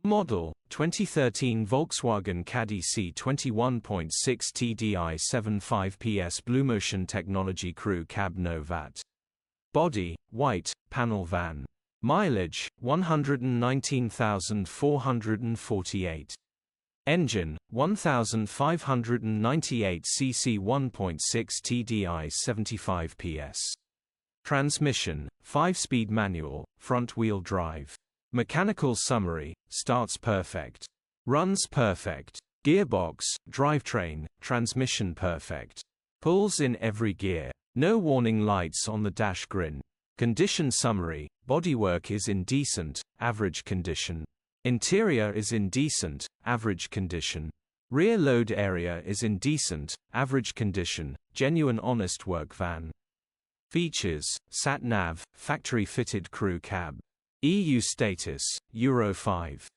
Model, 2013 Volkswagen Caddy C20 1.6 TDI 75 PS BlueMotion Technology Crew Cab No VAT. Body, white, panel van. Mileage, 119,448. Engine, 1,598 cc 1.6 TDI 75 PS. Transmission, 5-speed manual, front-wheel drive. Mechanical summary, starts perfect. Runs perfect. Gearbox, drivetrain, transmission perfect. Pulls in every gear. No warning lights on the dash grin. Condition summary, bodywork is in decent, average condition. Interior is in decent, average condition. Rear load area is in decent, average condition, genuine honest work van. Features, sat-nav, factory-fitted crew cab. EU status, Euro 5.